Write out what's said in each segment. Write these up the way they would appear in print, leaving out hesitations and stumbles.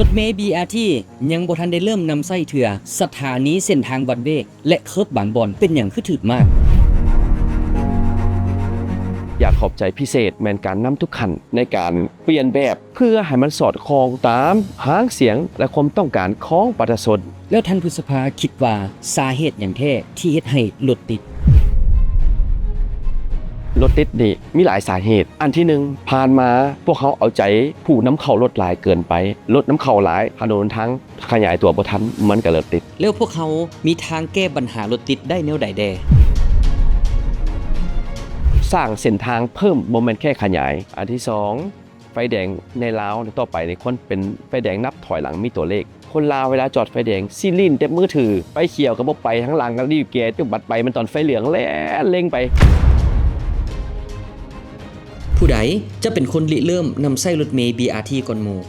รถเมล์ BRT ยังบ่ทันได้เริ่มนำใช้เถื่อสถานีเส้นทางวัดเวกและเคิร์บบางบอนเป็นอย่างคือถึกมากอยากขอบใจพิเศษแมนการนำทุกขันในการเปลี่ยนแบบเพื่อให้มันสอดคล้องตามหางเสียงและความต้องการของประชาชนแล้วท่านพฤษภาคิดว่าสาเหตุอย่างแท้ที่เฮ็ดให้รถติดรถติดนี่มีหลายสาเหตุอันที่หนึ่งผ่านมาพวกเขาเอาใจผู้นำเข้ารถหลายเกินไปรถนำเข้าหลายถนนทั้งขยายตัวบ่ทันมันก็เลยติดแล้วพวกเขามีทางแก้ปัญหารถติดได้แนวใดแดสร้างเส้นทางเพิ่มบ่แม่นแค่ขยายอันที่สองไฟแดงในลาวต่อไปในคนเป็นไฟแดงนับถอยหลังมีตัวเลขคนลาวเวลาจอดไฟแดงซีลินเต็มมือถือไปเขียวก็บ่ไปทั้งหลังก็รีบแก้ตึกบัดไปมันตอนไฟเหลืองแล้วเร่งไปผู้ใดจะเป็นคนริเริ่มนำใช้รถเมล์ BRT ก่อนหมู่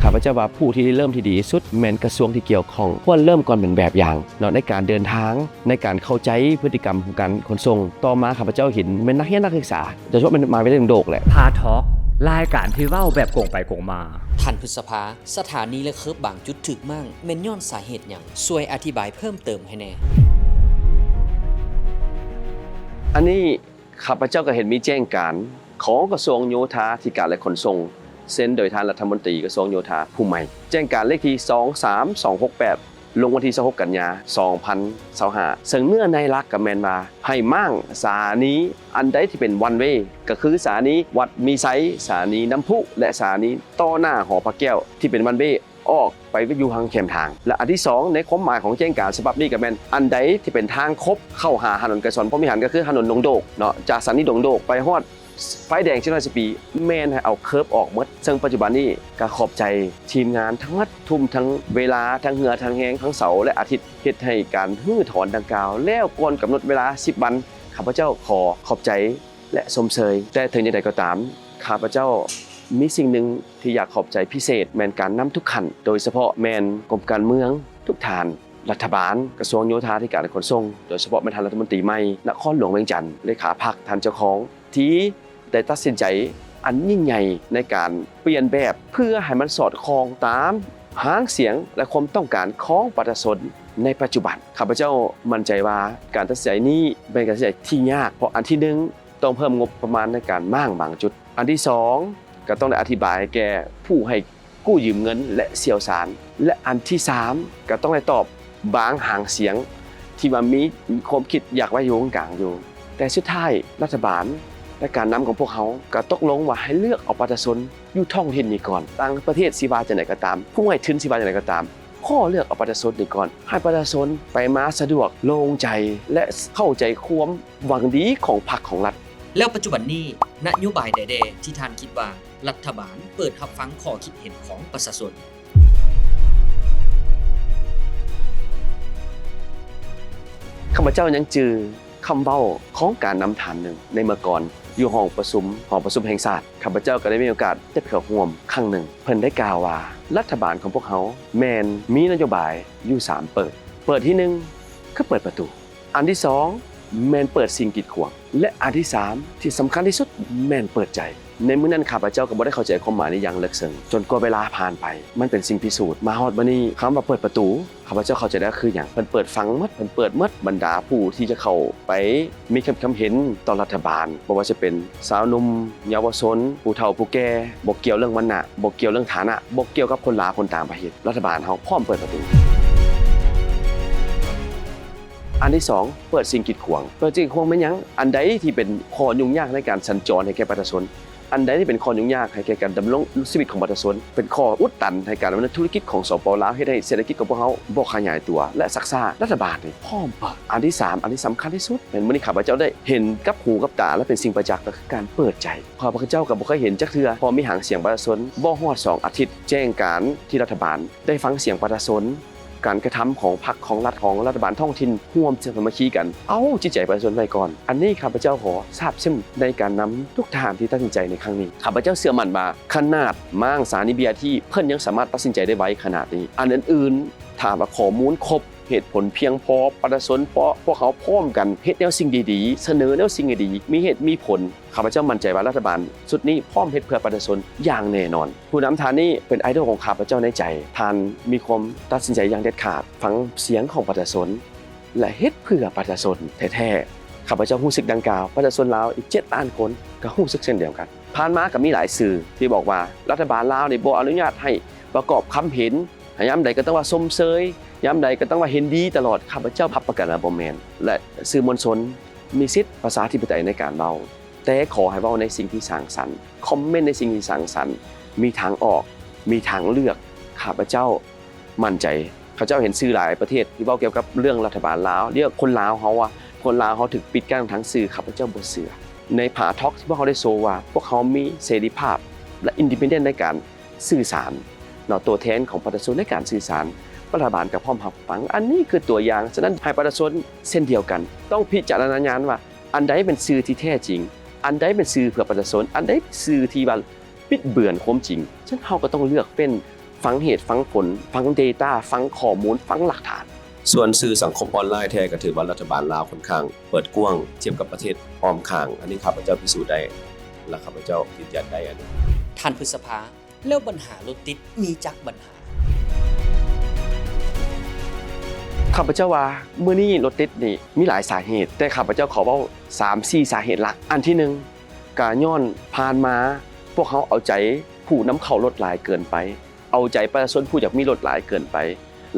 ข้าพเจ้าว่าผู้ที่เริ่มที่ดีสุดแม่นกระทรวงที่เกี่ยวข้องควรเริ่มก่อนเป็นแบบอย่างเนาะในการเดินทางในการเข้าใจพฤติกรรมของการขนส่งต่อมาข้าพเจ้าเห็นแม่นนักเรียนนักศึกษาโดยเฉพาะมันมาเรื่องโดกแหละพาทอล์กรายการที่เว้าแบบโกงไปโกงมาท่านพฤษภาสถานีและเคิร์บบางจุดถึกมั่งแม่นย้อนสาเหตุหยังช่วยอธิบายเพิ่มเติมให้แน่อันนี้ข้าพเจ้าก็เห็นมีแจ้งการของกระทรวงโยธาธิการและขนส่งเซ็นโดยท่านรัฐมนตรีกระทรวงโยธาผู้ใหม่แจ้งการเลขที่23268ลงวันที่26กันยายน2025ซึ่งเนื้อในหลักกับแม่นว่าให้มั่งสถานีอันใดที่เป็นวันเวก็คือสถานีวัดมีไซสถานีน้ำพุและสถานีต่อหน้าหอพระแก้วที่เป็นวันเวออกไปอยู่ทางแคมทางและอันที่2ในความหมายของแจ้งการฉบับนี้ก็แม่นอันใดที่เป็นทางครบเข้าหาถนนกระสอนพรหมิหารก็คือถนนดงโดกเนาะจากสถานีดงโดกไปฮอดไฟแดง110ปีแม่นให้เอาเคิร์ฟออกหมดซึ่งปัจจุบันนี้ก็ขอบใจทีมงานทั้งหมดทุ่มทั้งเวลาทั้งเหงื่อทั้งแฮงทั้งเสาร์และอาทิตย์เฮ็ดให้การฮื้อถอนดังกล่าวแล้วก่อนกำหนดเวลา10วันข้าพเจ้าขอขอบใจและชมเชยแต่ถึงอย่างใดก็ตามข้าพเจ้ามีสิ่งหนึ่งที่อยากขอบใจพิเศษแมนการนำทุกขันโดยเฉพาะแมนกรมการเมืองทุกฐานรัฐบาลกระทรวงโยธาธิการและขนส่งโดยเฉพาะแม่นท่านรัฐมนตรีใหม่นครหลวงเวียงจันทร์เลขาพรรคท่านเจ้าของที่ได้ตัดสินใจอันยิ่งใหญ่ในการเปลี่ยนแบบเพื่อให้มันสอดคล้องตามหางเสียงและความต้องการของประชาชนในปัจจุบันข้าพเจ้ามั่นใจว่าการตัดสินใจนี้เป็นการตัดสินใจที่ยากเพราะอันที่หนึ่งต้องเพิ่มงบประมาณในการมั่งบางจุดอันที่สองก็ต้องได้อธิบายแก่ผู้ให้กู้ยืมเงินและเสี่ยวสารและอันที่3ก็ต้องได้ตอบบางหางเสียงที่ว่ามีความคิดอยากไว้อยู่กลางอยู่แต่สุดท้ายรัฐบาลและการนำของพวกเขาก็ตกลงว่าให้เลือกเอาประชาชนอยู่ท้องถิ่นนี้ก่อนต่างประเทศสิว่าจังได๋ก็ตามผู้ให้ทุนสิว่าจังได๋ก็ตามข้อเลือกเอาประชาชนนี้ก่อนให้ประชาชนไปมาสะดวกโล่งใจและเข้าใจความหวังดีของพรรคของรัฐแล้วปัจจุบันนี้นโยบายใดๆที่ท่านคิดว่ารัฐบาลเปิดรับฟังข้อคิดเห็นของประชาชนข้าพเจ้ายังจือคำเว้าของการนำทานหนึ่งในเมื่อก่อนอยู่ห้องประชุมแห่งชาติข้าพเจ้าก็ได้มีโอกาสได้เข้าร่วมครั้งหนึ่งเพิ่นได้กล่าวว่ารัฐบาลของพวกเขาแม่นมีนโยบายอยู่3เปิดที่1คือเปิดประตูอันที่2แม่นเปิดสิ่งกีดขวางและอันที่3ที่สำคัญที่สุดแม่นเปิดใจในมื้อนั้นข้าพเจ้าก็บ่ได้เข้าใจความหมายนี้อย่างลึกซึ้งจนกว่าเวลาผ่านไปมันเป็นสิ่งพิสูจน์มาฮอดบัดนี้คำว่าเปิดประตูข้าพเจ้าเข้าใจได้คือหยังเพิ่นเปิดฟังหมดเพิ่นเปิดหมดบรรดาผู้ที่จะเข้าไปมีคำเห็นต่อรัฐบาลบ่ว่าจะเป็นสาวหนุ่มเยาวชนผู้เฒ่าผู้แก่บ่เกี่ยวเรื่องวรรณะบ่เกี่ยวเรื่องฐานะบ่เกี่ยวกับคนลาวคนต่างประเทศรัฐบาลเฮาพร้อมเปิดประตูอันที่2เปิดสิ่งกีดขวางเปิดสิ่งกีดขวางแม่นหยังอันใดที่เป็นข้อยุ่งยากในการสัญจรให้แก่ประชาชนอันใดที่เป็นข้อยุ่งยากให้แก่การดำรงชีวิตของประชาชนเป็นข้ออุดตันให้การดำเนินธุรกิจของสปลาวให้ได้เศรษฐกิจของพวกเขาบ่ขยายตัวและซักซ่ารัฐบาลนี่พร้อมเปิดอันที่3อันที่สำคัญที่สุดเป็นมื้อนี้ข้าพเจ้าได้เห็นกับหูกับตาและเป็นสิ่งประจักษ์ก็คือการเปิดใจข้าพเจ้าก็บ่เคยเห็นจักเทื่อพอมีหางเสียงประชาชนบ่ฮอด2อาทิตย์แจ้งการที่รัฐบาลได้ฟังเสียงประชาชนการกระทำของพรรคของรัฐบาลท้องถิ่นร่วมสามัคคีกันเอาจิตใจประชาชนไว้ก่อนอันนี้ข้าพเจ้าขอทราบซึ้งในการนำทุกทางที่ตัดสินใจในครั้งนี้ข้าพเจ้าเชื่อมั่นว่าขนาดสถานี BRT เพิ่นยังสามารถตัดสินใจได้ไวขนาดนี้อันอื่นๆถ้าว่าข้อมูลครบ เหตุผลเพียงพอประชาชนเพราะพวกเขาพร้อมกันเฮ็ดแนวสิ่งดีๆเสนอแนวสิ่งดีๆมีเหตุมีผลข้าพเจ้ามั่นใจว่ารัฐบาลชุดนี้พร้อมเฮ็ดเพื่อประชาชนอย่างแน่นอนผู้นำท่านนี้เป็นไอดอลของข้าพเจ้าในใจท่านมีความตัดสินใจอย่างเด็ดขาดฟังเสียงของประชาชนและเฮ็ดเพื่อประชาชนแท้ๆข้าพเจ้ารู้สึกดังกล่าวประชาชนลาวอีก7ล้านคนก็รู้สึกเช่นเดียวกันผ่านมาก็มีหลายสื่อที่บอกว่ารัฐบาลลาวนี่บ่อนุญาตให้ประกอบคำเห็นยามใดก็ต้องว่าสมเสยยามใดก็ต้องว่าเห็นดีตลอดข้าพเจ้ารับประกันว่าบ่แม่นและสื่อมวลชนมีสิทธิประชาธิปไตยในการเว้าแต่ขอให้เว้าในสิ่งที่สร้างสรรค์คอมเมนต์ในสิ่งที่สร้างสรรค์มีทางออกมีทางเลือกข้าพเจ้ามั่นใจข้าพเจ้าเห็นสื่อหลายประเทศที่เว้าเกี่ยวกับเรื่องรัฐบาลลาวเรียกคนลาวเฮาว่าคนลาวเฮาถูกปิดกั้นทางสื่อข้าพเจ้าบ่เชื่อในผาทอล์กที่พวกเขาได้โชว์ว่าพวกเขามีเสรีภาพและอินดิเพนเดนต์ในการสื่อสารตัวแทนของประชาชนในการสื่อสารรัฐบาลกับพร้อมรับฟังอันนี้คือตัวอย่างฉะนั้นให้ประชาชนเส้นเดียวกันต้องพิจารณาญาณว่าอันใดเป็นสื่อที่แท้จริงอันใดเป็นสื่อเพื่อประชาชนอันใดสื่อที่บิดเบือนความจริงฉะนั้นเราก็ต้องเลือกเป็นฟังเหตุฟังผลฟัง data ฟังข้อมูลฟังหลักฐานส่วนสื่อสังคมออนไลน์แท้ก็ถือว่ารัฐบาลลาวค่อนข้างเปิดกว้างเทียบกับประเทศอ้อมข้างอันนี้ข้าพเจ้าพิสูจน์ได้และข้าพเจ้ายืนยันได้อันนี้ท่านพฤษภาแล้วปัญหารถติดมีจักปัญหาข้าพเจ้าว่ามื้อนี้รถติดนี่มีหลายสาเหตุแต่ข้าพเจ้าขอเว้า 3-4 สาเหตุหลักอันที่1ก็ย้อนผ่านมาพวกเขาเอาใจผู้นำเข้ารถหลายเกินไปเอาใจประชาชนผู้อยากมีรถหลายเกินไป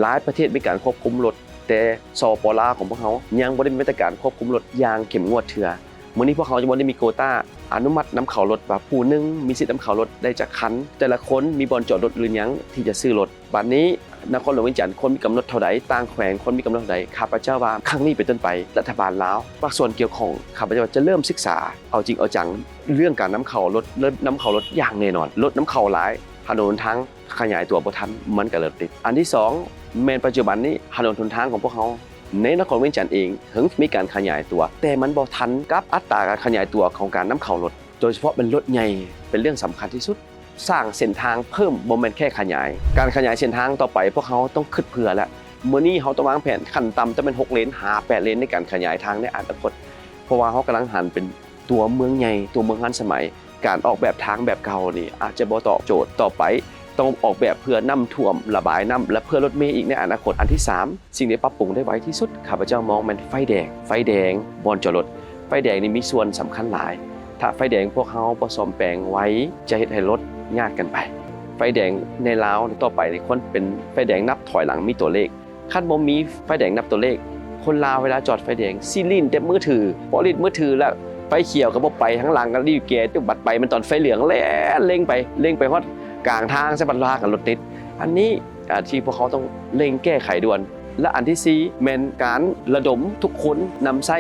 หลายประเทศมีการควบคุมรถแต่สปลาวของพวกเขายังบ่ได้มีมาตรการควบคุมรถอย่างเข้มงวดเทื่อมื้อนี้พวกเขาจะบ่ได้มีโควต้าอนุมัตินำเข้ารถว่าผู้นึงมีสิทธิ์นำเข้ารถได้จากคันแต่ละคนมีบ่อนจอดรถหรือยังที่จะซื้อรถบัดนี้นครหลวงเวียงจันทน์คนมีกำหนดเท่าใดต่างแขวงคนมีกำหนดเท่าใดข้าพเจ้าว่าครั้งนี้เป็นต้นไปรัฐบาลลาวภาคส่วนเกี่ยวข้องข้าพเจ้าจะเริ่มศึกษาเอาจริงเอาจังเรื่องการนำเข้ารถอย่างแน่นอนรถนำเข้าหลายถนนทางขยายตัวบ่ทันมันก็เริ่มติดอันที่2แม้นปัจจุบันนี้ถนนหนทางของพวกเขาในนครเวียงจันทน์เองถึงมีการขยายตัวแต่มันบ่ทันกับอัตราการขยายตัวของการนำเข้ารถโดยเฉพาะเป็นรถใหญ่เป็นเรื่องสำคัญที่สุดสร้างเส้นทางเพิ่มบ่แม่นแค่ขยายการขยายเส้นทางต่อไปพวกเขาต้องคิดเผื่อแล้วมื้อนี้เขาต้องวางแผนขั้นต่ำจะเป็น6เลน8เลนในการขยายทางในอนาคตเพราะว่าเขากำลังหันเป็นตัวเมืองใหญ่ตัวเมืองทันสมัยการออกแบบทางแบบเก่านี่อาจจะบ่ตอบโจทย์ต่อไปต้องออกแบบเพื่อน้ำท่วมระบายน้ำและเพื่อรถเมล์อีกในอนาคตอันที่3สิ่งที่ปรับปรุงได้ไวที่สุดข้าพเจ้ามองมันไฟแดงบอนจอดรถไฟแดงนี่มีส่วนสำคัญหลายถ้าไฟแดงพวกเขาบ่ซ่อมแปลงไว้จะเฮ็ดให้รถยากกันไปไฟแดงในลาวต่อไปนี่ควรเป็นไฟแดงนับถอยหลังมีตัวเลขคันบ่มีไฟแดงนับตัวเลขคนลาวเวลาจอดไฟแดงซีลีนเต็มมือถือพอลิ้นมือถือแล้วไฟเขียวก็บ่ไปข้างหลังก็รีบแกจุบัดไปมันตอนไฟเหลืองแล้วเร่งไปฮอดกลางทางใส่บัดลากับรถติดอันนี้ที่พวกเขาต้องเร่งแก้ไขด่วนและอันที่4แม่นการระดมทุกคนนำใช้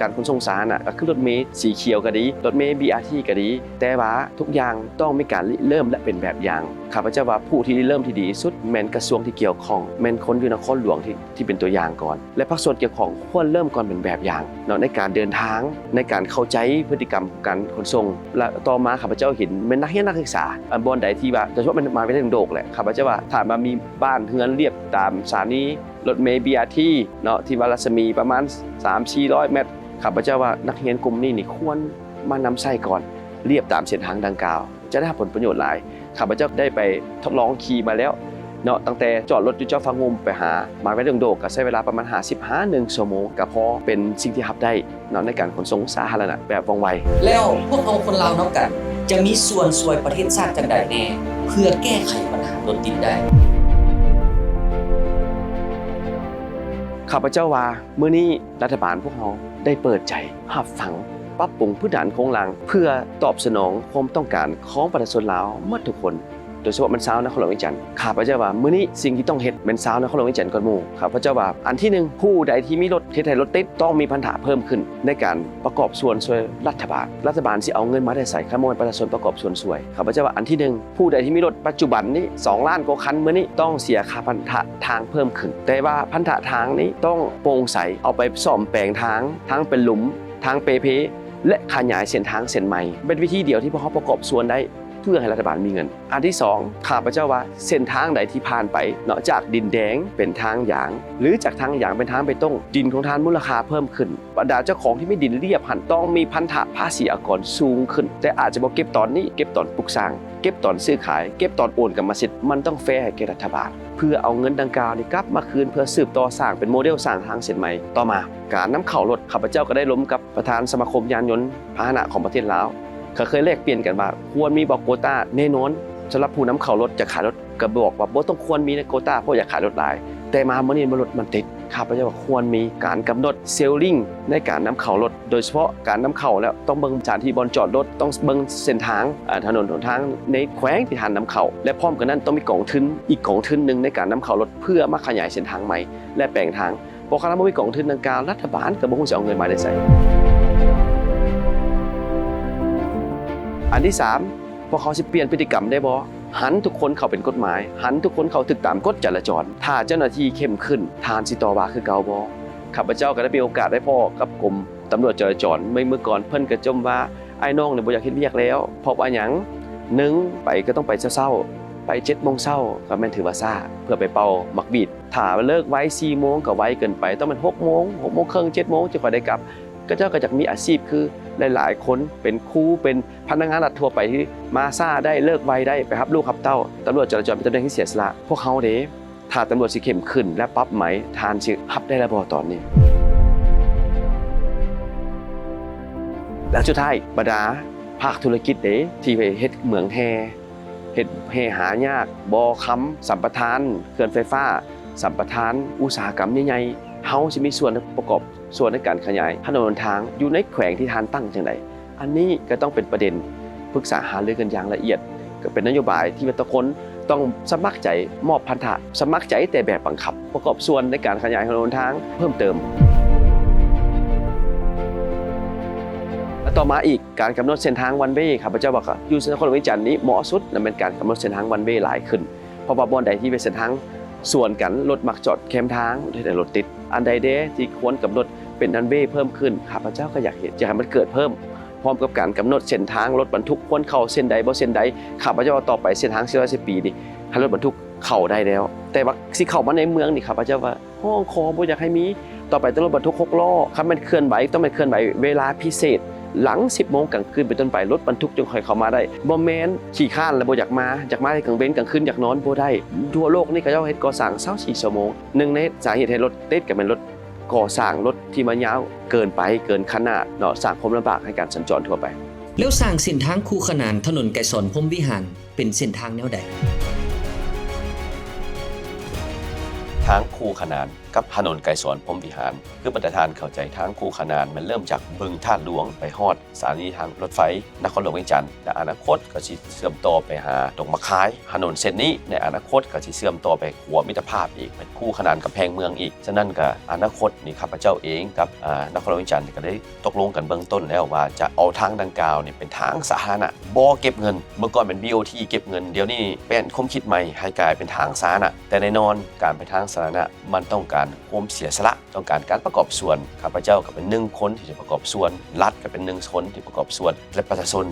การขนส่งสาธารณะก็คือรถเมล์สีเขียวก็ดีรถเมล์ BRT ก็ดีแต่ว่าทุกอย่างต้องมีการเริ่มและเป็นแบบอย่างข้าพเจ้าว่าผู้ที่เริ่มที่ดีสุดแม่นกระทรวงที่เกี่ยวข้องแม่นคนอยู่นครหลวงที่เป็นตัวอย่างก่อนและภาคส่วนเกี่ยวข้องควรเริ่มก่อนเป็นแบบอย่างเนาะในการเดินทางในการเข้าใจพฤติกรรมการขนส่งและต่อมาข้าพเจ้าเห็นแม่นนักเรียนนักศึกษาบ่อนใดที่ว่าโดยเฉพาะมันมาเป็นโดกแหละข้าพเจ้าว่าถ้ามามีบ้านเฮือนเรียบตามสถานีรถเมล์ BRT เนาะที่ว่ารัศมีประมาณ 3-400 เมตรข้าพเจ้าว่านักเรียนกลุ่มนี้นี่ควรมานำใช้ก่อนเรียบตามเส้นทางดังกล่าวจะได้ผลประโยชน์หลายข้าพเจ้าได้ไปทดลองขี่มาแล้วเนาะตั้งแต่จอดรถอยู่เจ้าฟ้างุ่มไปหามาไว้โดกก็ใช้เวลาประมาณ1 ชั่วโมงก็พอเป็นสิ่งที่รับได้เนาะในการขนส่งสาธารณะแบบว่องไวแล้วพวกเราคนลาวนำกันจะมีส่วนช่วยประเทศชาติจังใดแน่เพื่อแก้ไขปัญหารถติดได้ข้าพเจ้าว่ามื้อนี้รัฐบาลพวกเราได้เปิดใจรับฟังปรับปรุงพื้นฐานโครงหลังเพื่อตอบสนองความต้องการของประชาชนลาวหมดทุกคนโดยเฉพาะมันชาวนครหลวงเวียงจันทน์ข้าพเจ้าว่ามื้อนี้สิ่งที่ต้องเฮ็ดเป็นชาวนครหลวงเวียงจันทน์ก่อนหมู่ข้าพเจ้าว่าอันที่1ผู้ใดที่มีรถเฮ็ดให้รถติดต้องมีพันธะเพิ่มขึ้นในการประกอบส่วนช่วยรัฐบาลสิเอาเงินมาได้ใส่ขโมยประชาชนประกอบส่วนช่วยข้าพเจ้าว่าอันที่1ผู้ใดที่มีรถปัจจุบันนี้2ล้านกว่าคันมื้อนี้ต้องเสียค่าพันธะทางเพิ่มขึ้นแต่ว่าพันธะทางนี้ต้องโปร่งใสเอาไปซ่อมแปลงทางเป็นหลุมทางเปเพและขยายเส้นทางเส้นใหม่เป็นวิธีเดียวที่พวกเขาประกอบส่วนได้ พื่อให้รัฐบาลมีเงินอันที่2ข้าพเจ้าว่าเส้นทางใดที่ผ่านไปเนาะจากดินแดงเป็นทางหยางหรือจากทางหยางเป็นทางไปต้งดินของท่านมูลค่าเพิ่มขึ้นบรรดาเจ้าของที่ไม่ดินเรียบหันต้องมีพันธะภาษีอากรสูงขึ้นแต่อาจจะบ่เก็บตอนนี้เก็บตอนปลูกสร้างเก็บตอนซื้อขายเก็บตอนโอนกรรมสิทธิ์มันต้องแฟร์ให้แก่รัฐบาลเพื่อเอาเงินดังกล่าวนี้กลับมาคืนเพื่อสืบต่อสร้างเป็นโมเดลสร้างทางเส้นใหม่ต่อมาการนำเข้ารถข้าพเจ้าก็ได้ล้มกับประธานสมาคมยานยนต์พาหนะของประเทศลาวเขาเคยแลกเปลี่ยนกันว่าควรมีบอกโควต้าแน่นอนสำหรับผู้นำเข้ารถจะขายรถก็บอกว่าบ่ต้องควรมีโควต้าเพราะอยากขายรถหลายแต่มาเมื่อนี้รถมันติดข้าพเจ้าว่าควรมีการกำหนดเซลลิงในการนำเข้ารถโดยเฉพาะการนำเข้าแล้วต้องเบิ่งสถานที่บอนจอดรถต้องเบิ่งเส้นทางถนนหนทางในแขวงที่ทานนำเข้าและพร้อมกันนั้นต้องมีกองทุนอีกกองทุนนึงในการนำเข้ารถเพื่อมาขยายเส้นทางใหม่และแปลงทางเพราะคณะบ่มีกองทุนดังกล่าวรัฐบาลก็บ่คงจะเอาเงินมาได้ใช้อันที่3พวกเขาสิเปลี่ยนพฤติกรรมได้บ่หันทุกคนเข้าเป็นกฎหมายหันทุกคนเข้าถึกตามกฎจราจรถ้าเจ้าหน้าที่เข้มขึ้นทานสิต่อว่าคือเก่าบ่ข้าพเจ้าก็ได้มีโอกาสได้พ้อกับกรมตำรวจจราจรเมื่อก่อนเพิ่นก็จมว่าไอ้น้องเนี่ยบ่อยากเฮ็ดเวียกแล้วเพราะว่าหยัง1ไปก็ต้องไปเช้าไป 7:00 นเช้าก็แม่นถือว่าซ่าเพื่อไปเป่ามักบีดถ้าเลิกไว้ 4:00 นก็ไว้เกินไปต้องเป็น 6:00 น 6:30 น 7:00 นจึงค่อยได้กลับก็เจ้าก็อยากมีอาชีพคือหลายๆคนเป็นครูเป็นพนักงานรัฐทั่วไปที่มาซ่าได้เลิกไวได้ไปรับลูกรับเต้าตำรวจจราจรเป็นตำแหน่งที่เสียสละพวกเขาเด้ถ้าตำรวจสิเข้มขึ้นและปรับไหมทานสิรับได้แล้วบ่ตอนนี้และสุดท้ายบรรดาภาคธุรกิจเด้ที่ไปเฮ็ดเหมืองแฮเฮ็ดแฮหายากบ่ค้ำสัมปทานเขื่อนไฟฟ้าสัมปทานอุตสาหกรรมใหญ่ๆเฮาสิมีส่วนประกอบส่วนในการขยายถนนทางอยู่ในแขวงที่ทานตั้งจังไดอันนี้ก็ต้องเป็นประเด็นปรึกษาหารือกันอย่างละเอียดก็เป็นนโยบายที่ทุกคนต้องสมัครใจมอบพันธะสมัครใจแต่แบบบังคับประกอบส่วนในการขยายถนนทางเพิ่มเติมและต่อมาอีกการกำหนดเส้นทางวันเวย์ข้าพเจ้าบอกว่าอยู่นครหลวงวิจันทร์นี้เหมาะสุดและเป็นการกำหนดเส้นทางวันเวย์หลายขึ้นเพราะว่าบ่อนใดที่เป็นเส้นทางส่วนกันรถมักจอดแคมทางแต่รถติดอันใดเด้ที่ควรกำหนดเป็นรันเวย์เพิ่มขึ้นข้าพเจ้าก็อยากเห็นให้มันเกิดเพิ่มพร้อมกับการกำหนดเส้นทางรถบรรทุกควรเข้าเส้นใดบ่เส้นใดข้าพเจ้าต่อไปเส้นทาง410 ปีนี่ให้รถบรรทุกเข้าได้แล้วแต่ว่าสิเข้ามาในเมืองนี่ข้าพเจ้าว่าห้องคอบ่อยากให้มีต่อไปต้องรถบรรทุก6 ล้อคันมันเคลื่อนไหวต้องมันเคลื่อนไหวเวลาพิเศษหลัง 10 โมงกลางคืนเป็นต้นไปรถบรรทุกจึงค่อยเข้ามาได้บ่แม่นขี้ข้านแล้วบ่อยากมาในกลางเว้นกลางคืนอยากนอนบ่ได้ทั่วโลกนี่เขาเจ้าเฮ็ดก่อสร้าง24 ชั่วโมงหนึ่งในสาเหตุให้รถติดก็เป็นรถก่อสร้างรถที่มันยาวเกินไปเกินขนาดเนาะสร้างความลำบากให้การสัญจรทั่วไปแล้วสร้างเส้นทางคู่ขนานถนนไกรสอนพรหมวิหารเป็นเส้นทางแนวใดทางคู่ขนานกับถนนไกรสอนพรหมวิหารคือประธานเข้าใจทางคู่ขนานมันเริ่มจากบึงท่าหลวงไปฮอดสถานีทางรถไฟนครหลวงเวียงจันทร์และอนาคตก็สิเชื่อมต่อไปหาตรงมะคายถนนเส้นนี้ในอนาคตก็สิเชื่อมต่อไปขัวมิตรภาพอีกเป็นคู่ขนานกับแพงเมืองอีกฉะนั้นก็อนาคตนี่ข้าพเจ้าเองกับนครหลวงเวียงจันทร์ก็ได้ตกลงกันเบื้องต้นแล้วว่าจะเอาทางดังกล่าวนี่เป็นทางสาธารณะบ่เก็บเงินเมื่อก่อนเป็น BOT เก็บเงินเดี๋ยวนี้เป็นความคิดใหม่ให้กลายเป็นทางสาธารณะแต่แน่นอนการไปทางสาธารณะมันต้องการความเสียสละต้องการการประกอบส่วนข้าพเจ้าก็เป็น1 คนที่จะประกอบส่วนรัฐก็เป็น1 คนที่ประกอบส่วนและประชาชน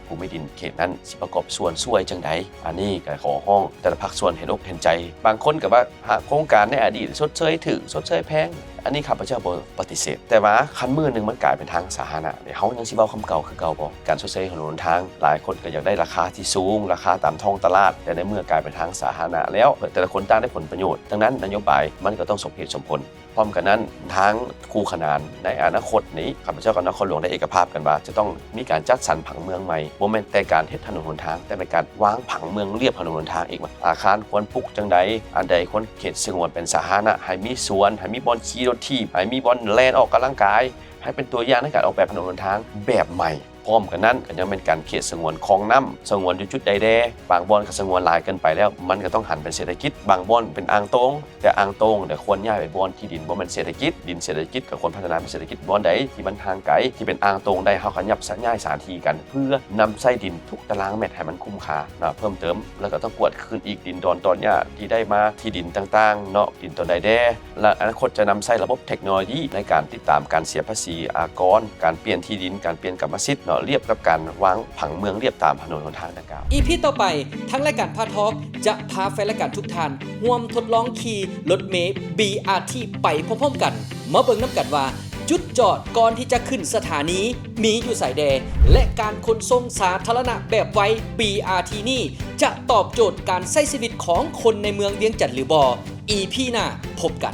ผู้มีดินเขตนั้นสิประกอบส่วนช่วยจังใดอันนี้ก็ขอห้องแต่ละภาคส่วนเห็นอกเห็นใจบางคนก็ว่าโครงการในอดีตชดเชยถึงชดเชยแพงอันนี้ข้าพเจ้าบ่ปฏิเสธแต่ว่าคันมือนึงมันกลายเป็นทางสาธารณะเฮายังสิเว้าคำเก่าคือเก่าบ่การชดเชยถนนทางหลายคนก็อยากได้ราคาที่สูงราคาตามท้องตลาดแต่ในเมื่อกลายเป็นทางสาธารณะแล้วแต่ละคนต่างได้ผลประโยชน์ดังนั้นนโยบายมันก็ต้องสมเหตุสมผลพร้อมกันนั้นทางคู่ขนานในอนาคตนี้ข้าพเจ้ากับนครหลวงได้เอกภาพกันว่าจะต้องมีการจัดสรรผังเมืองใหม่บ่แม่นแต่การเฮ็ดถนนหนทางแต่เป็นการวางผังเมืองเรียบถนนหนทางอีกว่าอาคารควรปลูกจังใดอันใดควรเขตสงวนเป็นสาธารณะให้มีสวนให้มีบ่อนขี่รถถีบให้มีบ่อนแล่นออกกำลังกายให้เป็นตัวอย่างในการออกแบบถนนหนทางแบบใหม่พร้อมกันนั้นก็ยังเป็นการเขตสงวนคลองน้ำสงวนอยู่จุดใดแดบางบ่อนก็สงวนหลายเกินไปแล้วมันก็ต้องหันเป็นเศรษฐกิจบางบ่อนเป็นอ่างตรงแต่อ่างตรงเดี๋ยวควรย้ายไปบ่อนที่ดินบ่แม่นเศรษฐกิจดินเศรษฐกิจกับคนพัฒนาเป็นเศรษฐกิจบ่อนใดที่มันทางไกลที่เป็นอ่างตรงได้เฮาขยับสัญญาสถานที่กันเพื่อนำไส้ดินทุกตารางเมตรให้มันคุ้มค่านะเพิ่มเติมแล้วก็ต้องกวดคืนอีกดินดอนตอนหญ้าที่ได้มาที่ดินต่างๆเนาะดินตอนใดแดและอนาคตจะนำใช้ระบบเทคโนโลยีในการติดตามการเสียภาษีอากรการเปลี่ยนที่ดินการเปลี่ยนกรรมสิทธิ์เนาะ เรียบกับการวางผังเมืองเรียบตามถนนหนทางดังกล่าว อีพีต่อไปทั้งรายการพาทอกจะพาแฟนรายการทุกท่านร่วมทดลองขี่รถเมล์ BRT ไปพร้อมๆกันมาเบิ่งน้ำกันว่า จุดจอดก่อนที่จะขึ้นสถานีมีอยู่สายแดและการขนส่งสาธารณะแบบไว BRT นี่จะตอบโจทย์การใช้ชีวิตของคนในเมืองเวียงจันทน์หรือบ่ EP หน้าพบกัน